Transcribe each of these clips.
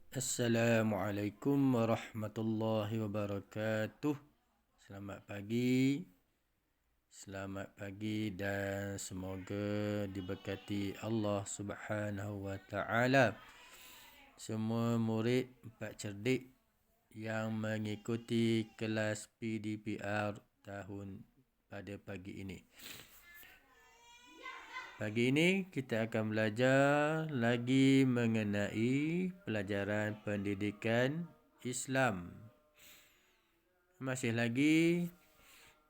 Assalamualaikum warahmatullahi wabarakatuh. Selamat pagi. Selamat pagi dan semoga diberkati Allah Subhanahu wa taala. Semua murid empat cerdik yang mengikuti kelas PDPR pada pagi ini. Pagi ini kita akan belajar lagi mengenai pelajaran pendidikan Islam. Masih lagi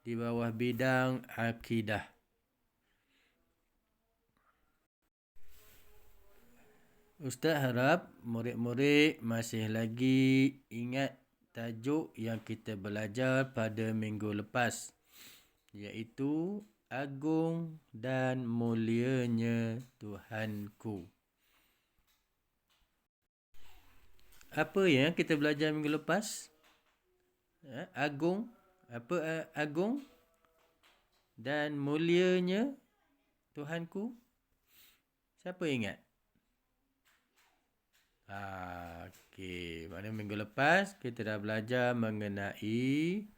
di bawah bidang akidah. Ustaz harap murid-murid masih lagi ingat tajuk yang kita belajar pada minggu lepas, iaitu agung dan mulianya Tuhanku. Apa yang kita belajar minggu lepas? Agung. Apa agung dan mulianya Tuhanku? Siapa ingat? Okey. Pada minggu lepas kita dah belajar mengenai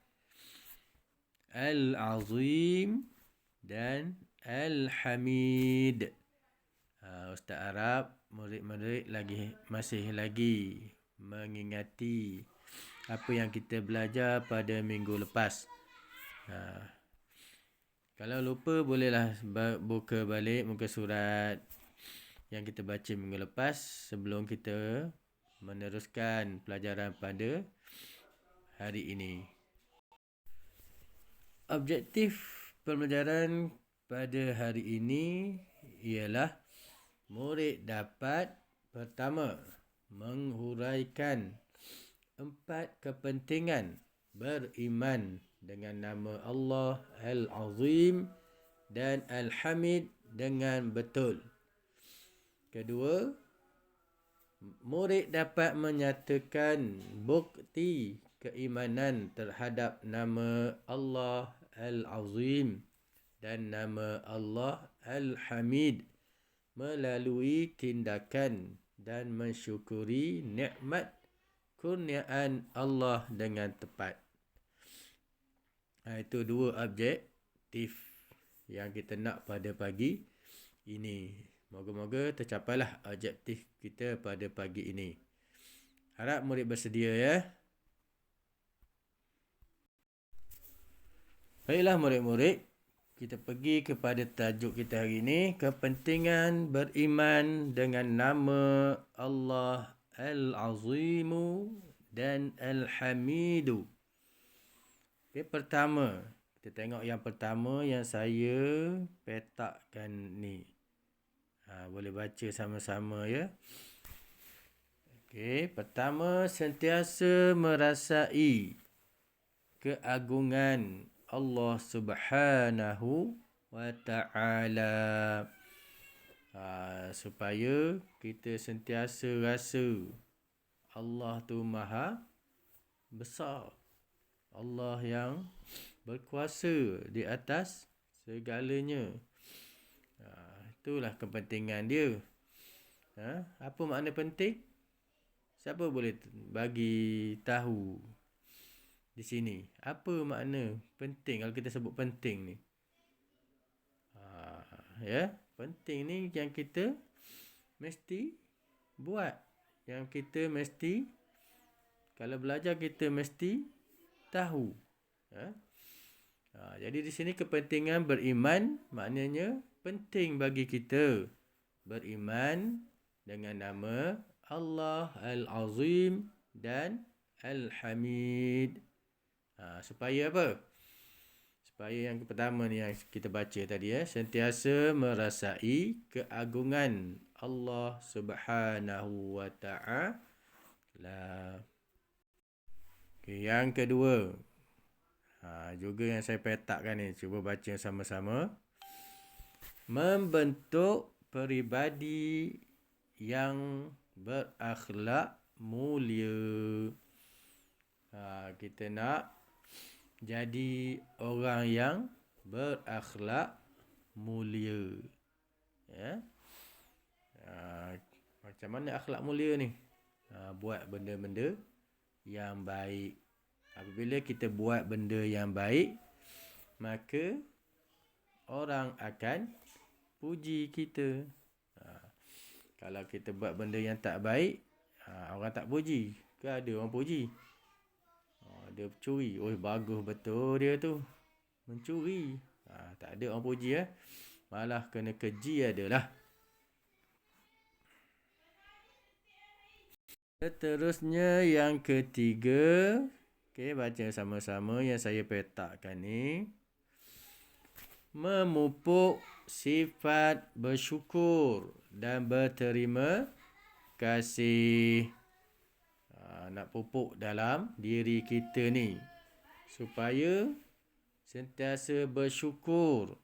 Al-Azim dan Al-Hamid. Ustaz harap murid-murid masih lagi mengingati apa yang kita belajar pada minggu lepas. Kalau lupa bolehlah buka balik muka surat yang kita baca minggu lepas sebelum kita meneruskan pelajaran pada hari ini. Objektif pembelajaran pada hari ini ialah murid dapat pertama menghuraikan 4 kepentingan beriman dengan nama Allah Al-Azim dan Al-Hamid dengan betul. Kedua, murid dapat menyatakan bukti keimanan terhadap nama Allah Al-Azim dan nama Allah Al-Hamid melalui tindakan dan mensyukuri nikmat kurniaan Allah dengan tepat. Itu dua objektif yang kita nak pada pagi ini. Moga-moga tercapailah objektif kita pada pagi ini. Harap murid bersedia ya. Baiklah murid-murid, kita pergi kepada tajuk kita hari ini, kepentingan beriman dengan nama Allah Al-Azimu dan Al-Hamidu. Okay, pertama, kita tengok yang pertama yang saya petakkan ni. Boleh baca sama-sama ya. Okay, pertama, sentiasa merasai keagungan Allah Subhanahu wa ta'ala. Supaya kita sentiasa rasa Allah tu maha besar. Allah yang berkuasa di atas segalanya. Itulah kepentingan dia. Apa makna penting? Siapa boleh bagi tahu di sini? Apa makna penting kalau kita sebut penting ni? Penting ni yang kita mesti buat. Yang kita mesti, kalau belajar kita mesti tahu. Jadi di sini kepentingan beriman maknanya penting bagi kita beriman dengan nama Allah Al-Azim dan Al-Hamid. Supaya apa? Supaya yang pertama ni yang kita baca tadi sentiasa merasai keagungan Allah Subhanahu wa ta'ala. Okay, yang kedua, juga yang saya petakkan ni, cuba baca sama-sama. Membentuk peribadi yang berakhlak mulia. Kita nak jadi orang yang berakhlak mulia. Macam mana akhlak mulia ni? buat benda-benda yang baik. Apabila kita buat benda yang baik, maka orang akan puji kita. Kalau kita buat benda yang tak baik, orang tak puji. Ke ada orang puji? Dia curi. Oh, bagus betul dia tu. Mencuri. Tak ada orang puji. Malah kena keji adalah. Seterusnya yang ketiga. Okey, baca sama-sama yang saya petakkan ni. Memupuk sifat bersyukur dan berterima kasih. Nak pupuk dalam diri kita ni supaya sentiasa bersyukur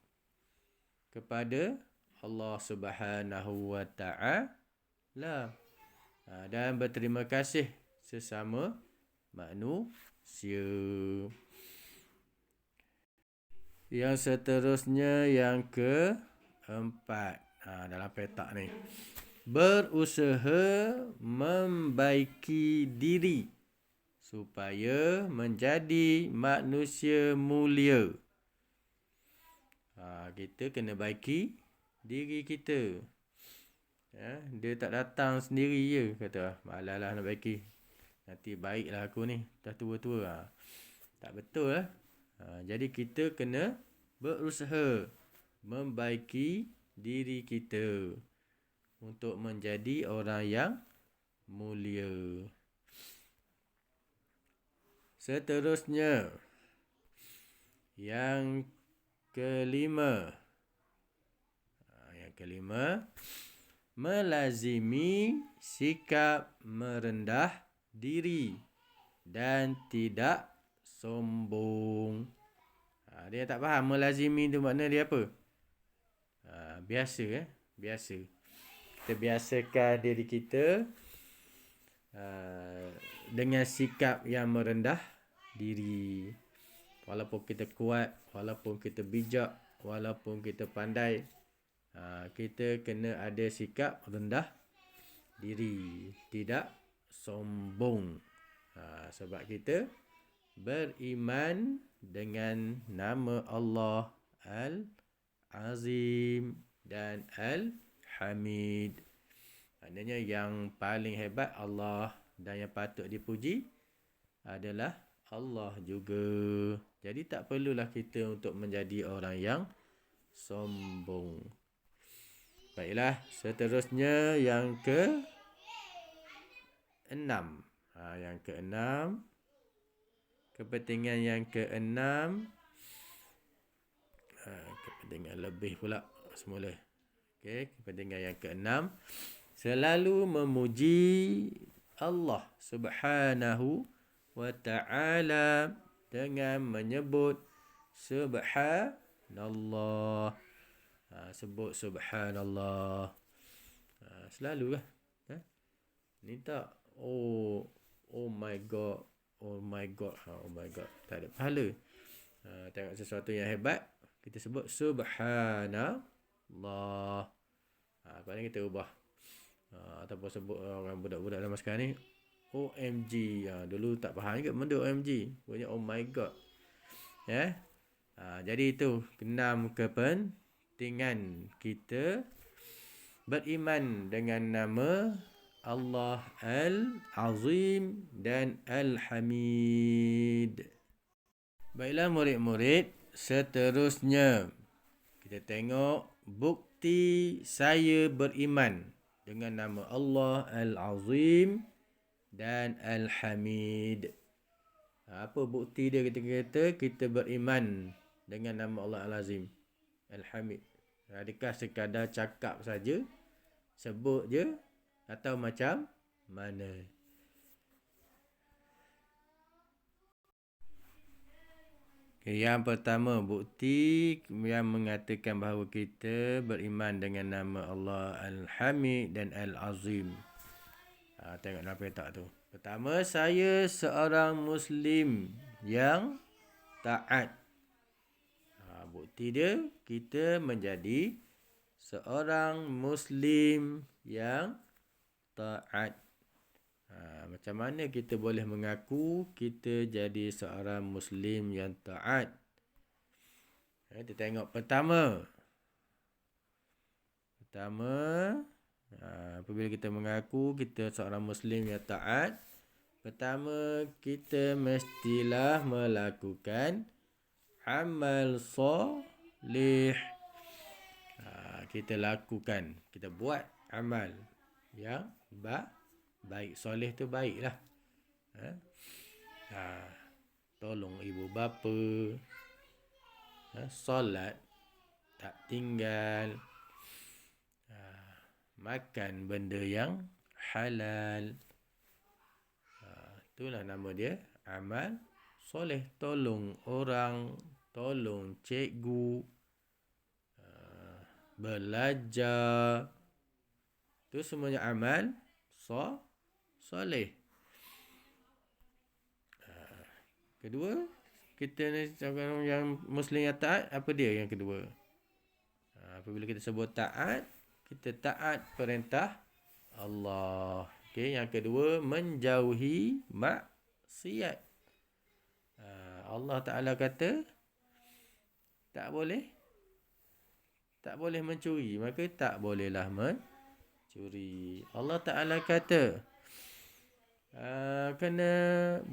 kepada Allah Subhanahu wa Ta'ala dan berterima kasih sesama manusia. Yang seterusnya yang keempat dalam petak ni, berusaha membaiki diri supaya menjadi manusia mulia. Kita kena baiki diri kita. Dia tak datang sendiri je. Kata, malas lah nak baiki. Nanti baiklah aku ni. Dah tua-tua. Tak betul lah. Jadi kita kena berusaha membaiki diri kita untuk menjadi orang yang mulia. Seterusnya, yang kelima. Melazimi sikap merendah diri dan tidak sombong. Dia tak faham melazimi tu makna dia apa. Biasa. Kita biasakan diri kita dengan sikap yang merendah diri. Walaupun kita kuat, walaupun kita bijak, walaupun kita pandai, kita kena ada sikap rendah diri, tidak sombong. Sebab kita beriman dengan nama Allah Al-Azim dan Al-Hamid. Maknanya yang paling hebat Allah dan yang patut dipuji adalah Allah juga. Jadi tak perlulah kita untuk menjadi orang yang sombong. Baiklah, seterusnya yang ke-6. Yang ke-6. Kepentingan yang ke-6. Kepentingan lebih pula semula. Okey, kepentingan yang ke-6. Selalu memuji Allah Subhanahu wa Ta'ala dengan menyebut Subhanallah. Sebut Subhanallah. Selalulah. Ni tak. Oh my God. Oh my God. Tak ada pahala. Tengok sesuatu yang hebat, kita sebut Subhanallah. Lepas ni kita ubah. Ataupun sebut orang budak-budak dalam sekarang ni, OMG. Dulu tak faham juga benda OMG. Punya oh my God. Jadi itu 6 kepentingan kita beriman dengan nama Allah Al-Azim dan Al-Hamid. Baiklah murid-murid, seterusnya kita tengok bukti saya beriman dengan nama Allah Al-Azim dan Al-Hamid. Apa bukti dia kita beriman dengan nama Allah Al-Azim, Al-Hamid? Adakah sekadar cakap saja, sebut je, atau macam mana? Yang pertama, bukti yang mengatakan bahawa kita beriman dengan nama Allah Al-Hamid dan Al-Azim. Tengok dalam petak tu. Pertama, saya seorang Muslim yang taat. Bukti dia, kita menjadi seorang Muslim yang taat. Macam mana kita boleh mengaku kita jadi seorang Muslim yang taat? Kita tengok pertama. Apabila kita mengaku kita seorang Muslim yang taat, pertama kita mestilah melakukan amal soleh. Kita lakukan, kita buat amal yang baik. Soleh tu baik lah. Tolong ibu bapa, solat tak tinggal, makan benda yang halal. Itulah nama dia amal soleh. Tolong orang, tolong cikgu, belajar. Itu semuanya amal soleh. Kedua, kita ni orang yang Muslim yang taat, apa dia yang kedua? Apabila kita sebut taat, kita taat perintah Allah. Okey, yang kedua, menjauhi maksiat. Allah Ta'ala kata tak boleh mencuri, maka tak bolehlah mencuri. Allah Ta'ala kata kena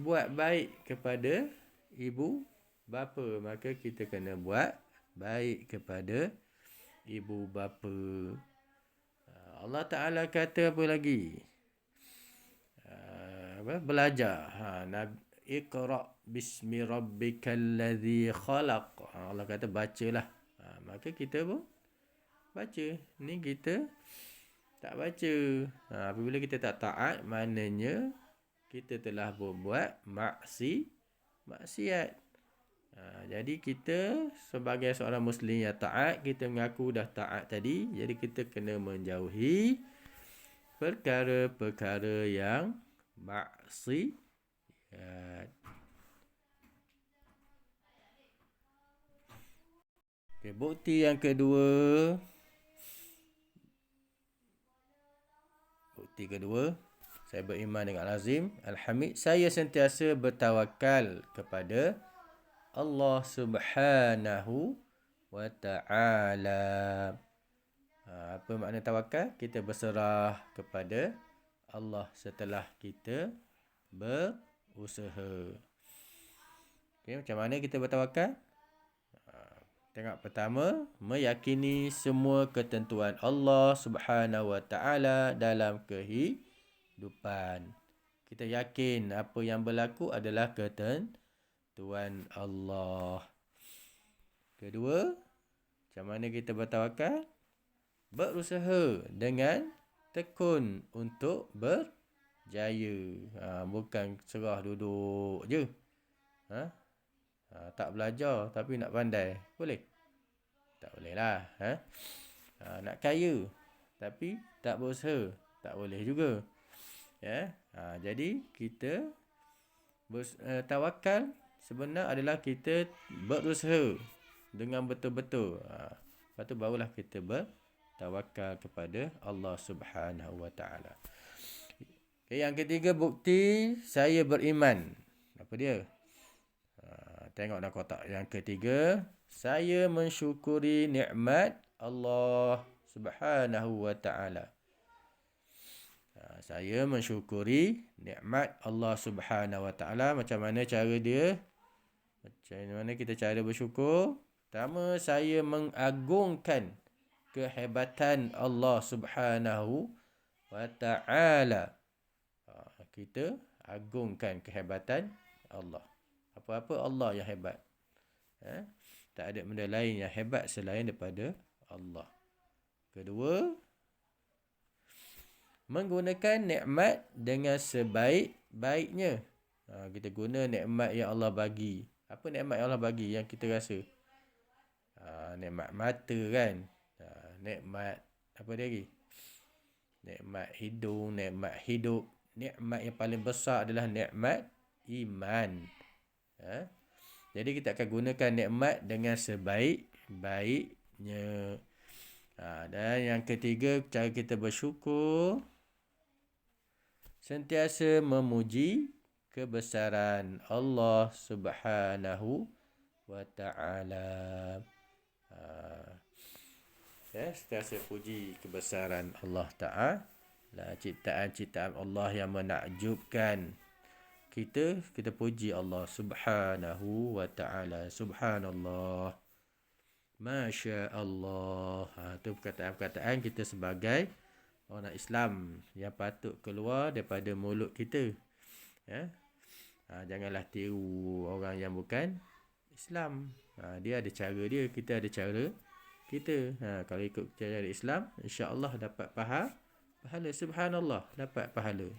buat baik kepada ibu bapa, maka kita kena buat baik kepada ibu bapa. Allah Ta'ala kata apa lagi? Belajar. Iqra' bismi rabbikal ladzi khalaq. Allah kata bacalah. Maka kita pun baca. Ni kita tak baca. Apabila kita tak taat, maknanya kita telah berbuat maksiat. Jadi kita sebagai seorang Muslim yang taat, kita mengaku dah taat tadi. Jadi kita kena menjauhi perkara-perkara yang maksiat. Bukti yang kedua. Saya beriman dengan lazim Al-Hamid. Saya sentiasa bertawakal kepada Allah Subhanahu wa Ta'ala. Apa makna tawakal? Kita berserah kepada Allah setelah kita berusaha. Okay, macam mana kita bertawakal? Tengok pertama, meyakini semua ketentuan Allah Subhanahu wa Ta'ala dalam kehidupan. Kita yakin apa yang berlaku adalah ketentuan Allah. Kedua, macam mana kita bertawakal? Berusaha dengan tekun untuk berjaya. Bukan serah duduk je. Tak belajar tapi nak pandai. Boleh? Tak boleh lah. Nak kaya tapi tak berusaha. Tak boleh juga. Jadi kita tawakal sebenar adalah kita berusaha dengan betul-betul. Lepas tu barulah kita bertawakal kepada Allah Subhanahu wa Ta'ala. Okay, yang ketiga bukti saya beriman. Apa dia? Tengok dalam kotak. Yang ketiga, saya mensyukuri nikmat Allah Subhanahu wa Ta'ala. Saya mensyukuri nikmat Allah Subhanahu wa Ta'ala. Macam mana cara dia? Macam mana kita cara bersyukur? Pertama, saya mengagungkan kehebatan Allah Subhanahu wa Ta'ala. Kita agungkan kehebatan Allah. Apa-apa Allah yang hebat. Tak ada benda lain yang hebat selain daripada Allah. Kedua, menggunakan nikmat dengan sebaik-baiknya. Kita guna nikmat yang Allah bagi. Apa nikmat yang Allah bagi yang kita rasa? Nikmat mata kan. Nikmat apa dia lagi? Nikmat hidung, nikmat hidup. Nikmat yang paling besar adalah nikmat iman. Jadi kita akan gunakan nikmat dengan sebaik-baiknya. Dan yang ketiga, cara kita bersyukur, sentiasa memuji kebesaran Allah Subhanahu wa ta'ala. Sentiasa puji kebesaran Allah Ta'ala. Ciptaan-ciptaan Allah yang menakjubkan. Kita puji Allah Subhanahu wa ta'ala. Subhanallah. Masya Allah. Itu perkataan-perkataan kita sebagai orang Islam yang patut keluar daripada mulut kita. Janganlah tiru orang yang bukan Islam. Dia ada cara dia, kita ada cara kita. Kalau ikut cara Islam, insya-Allah dapat pahala. Subhanallah, dapat pahala.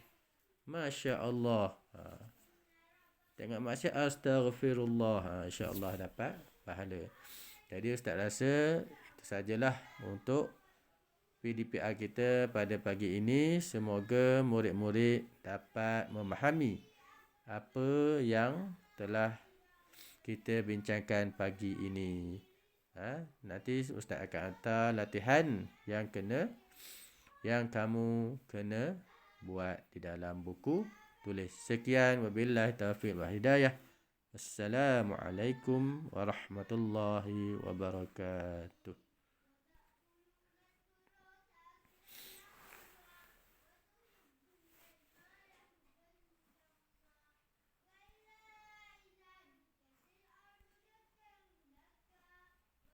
Masya Allah. Tengok maksiat, astaghfirullah. InsyaAllah dapat pahala. Jadi Ustaz rasa itu sajalah untuk PDPR kita pada pagi ini. Semoga murid-murid dapat memahami apa yang telah kita bincangkan pagi ini. Nanti Ustaz akan hantar latihan yang kamu kena buat di dalam buku tulis. Sekian, wabillahi taufiq wal hidayah. Assalamualaikum warahmatullahi wabarakatuh.